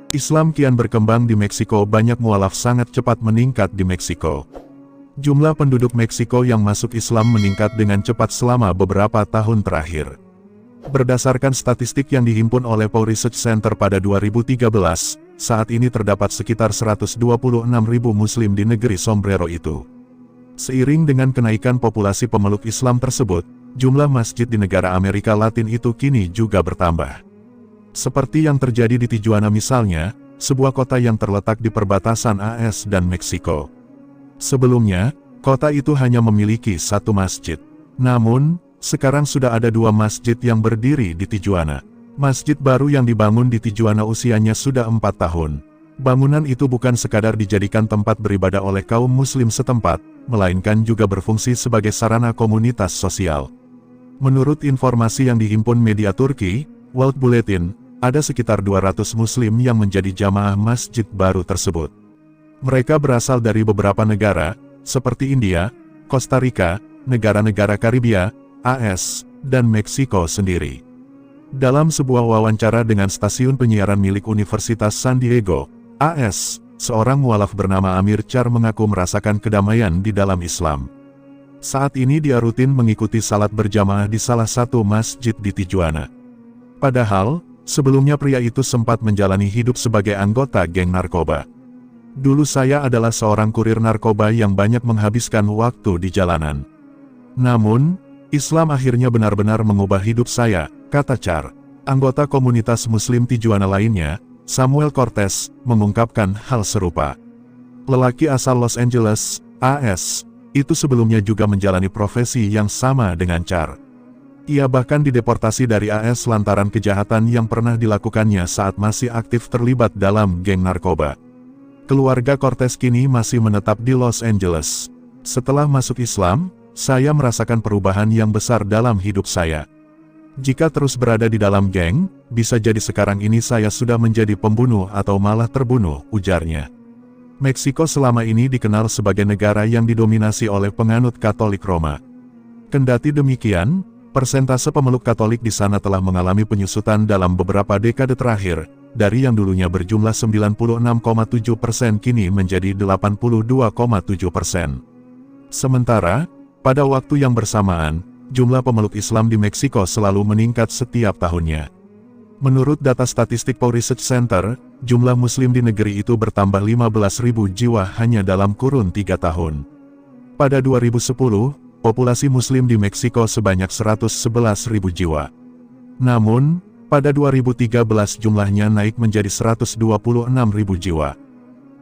Islam kian berkembang di Meksiko. Banyak mualaf sangat cepat meningkat di Meksiko. Jumlah penduduk Meksiko yang masuk Islam meningkat dengan cepat selama beberapa tahun terakhir. Berdasarkan statistik yang dihimpun oleh Pew Research Center pada 2013, saat ini terdapat sekitar 126.000 Muslim di negeri Sombrero itu. Seiring dengan kenaikan populasi pemeluk Islam tersebut, jumlah masjid di negara Amerika Latin itu kini juga bertambah. Seperti yang terjadi di Tijuana misalnya, sebuah kota yang terletak di perbatasan AS dan Meksiko. Sebelumnya, kota itu hanya memiliki satu masjid. Namun, sekarang sudah ada dua masjid yang berdiri di Tijuana. Masjid baru yang dibangun di Tijuana usianya sudah 4 tahun. Bangunan itu bukan sekadar dijadikan tempat beribadah oleh kaum muslim setempat, melainkan juga berfungsi sebagai sarana komunitas sosial. Menurut informasi yang dihimpun media Turki, World Bulletin, ada sekitar 200 muslim yang menjadi jamaah masjid baru tersebut. Mereka berasal dari beberapa negara, seperti India, Costa Rica, negara-negara Karibia, AS, dan Meksiko sendiri. Dalam sebuah wawancara dengan stasiun penyiaran milik Universitas San Diego, AS, seorang mualaf bernama Amir Char mengaku merasakan kedamaian di dalam Islam. Saat ini dia rutin mengikuti salat berjamaah di salah satu masjid di Tijuana. Padahal, sebelumnya pria itu sempat menjalani hidup sebagai anggota geng narkoba. Dulu saya adalah seorang kurir narkoba yang banyak menghabiskan waktu di jalanan. Namun, Islam akhirnya benar-benar mengubah hidup saya, kata Char. Anggota komunitas Muslim Tijuana lainnya, Samuel Cortez, mengungkapkan hal serupa. Lelaki asal Los Angeles, AS, itu sebelumnya juga menjalani profesi yang sama dengan Char. Ia bahkan dideportasi dari AS lantaran kejahatan yang pernah dilakukannya saat masih aktif terlibat dalam geng narkoba. Keluarga Cortez kini masih menetap di Los Angeles. Setelah masuk Islam, saya merasakan perubahan yang besar dalam hidup saya. Jika terus berada di dalam geng, bisa jadi sekarang ini saya sudah menjadi pembunuh atau malah terbunuh, ujarnya. Meksiko selama ini dikenal sebagai negara yang didominasi oleh penganut Katolik Roma. Kendati demikian, persentase pemeluk Katolik di sana telah mengalami penyusutan dalam beberapa dekade terakhir, dari yang dulunya berjumlah 96,7% kini menjadi 82,7%. Sementara, pada waktu yang bersamaan, jumlah pemeluk Islam di Meksiko selalu meningkat setiap tahunnya. Menurut data statistik Pew Research Center, jumlah Muslim di negeri itu bertambah 15.000 jiwa hanya dalam kurun 3 tahun. Pada 2010, populasi Muslim di Meksiko sebanyak 111.000 jiwa. Namun, pada 2013 jumlahnya naik menjadi 126.000 jiwa.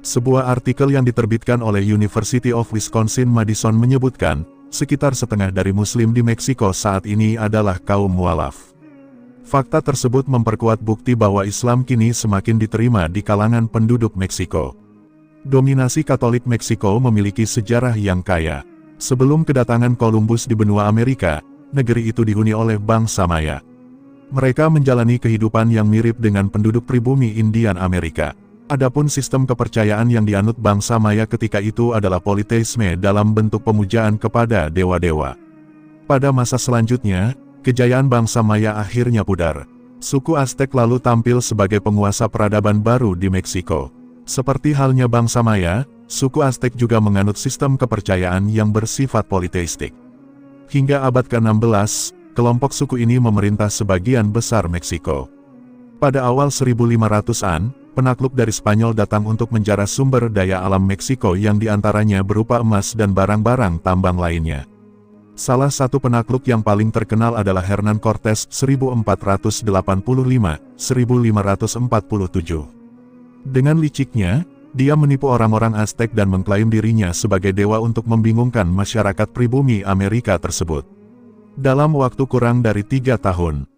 Sebuah artikel yang diterbitkan oleh University of Wisconsin-Madison menyebutkan, sekitar setengah dari Muslim di Meksiko saat ini adalah kaum mualaf. Fakta tersebut memperkuat bukti bahwa Islam kini semakin diterima di kalangan penduduk Meksiko. Dominasi Katolik Meksiko memiliki sejarah yang kaya. Sebelum kedatangan Columbus di benua Amerika, negeri itu dihuni oleh bangsa Maya. Mereka menjalani kehidupan yang mirip dengan penduduk pribumi Indian Amerika. Adapun sistem kepercayaan yang dianut bangsa Maya ketika itu adalah politeisme dalam bentuk pemujaan kepada dewa-dewa. Pada masa selanjutnya, kejayaan bangsa Maya akhirnya pudar. Suku Aztec lalu tampil sebagai penguasa peradaban baru di Meksiko. Seperti halnya bangsa Maya, suku Aztec juga menganut sistem kepercayaan yang bersifat politeistik. Hingga abad ke-16, kelompok suku ini memerintah sebagian besar Meksiko. Pada awal 1500-an, penakluk dari Spanyol datang untuk menjarah sumber daya alam Meksiko yang diantaranya berupa emas dan barang-barang tambang lainnya. Salah satu penakluk yang paling terkenal adalah Hernán Cortés 1485-1547. Dengan liciknya, dia menipu orang-orang Aztec dan mengklaim dirinya sebagai dewa untuk membingungkan masyarakat pribumi Amerika tersebut. Dalam waktu kurang dari 3 tahun,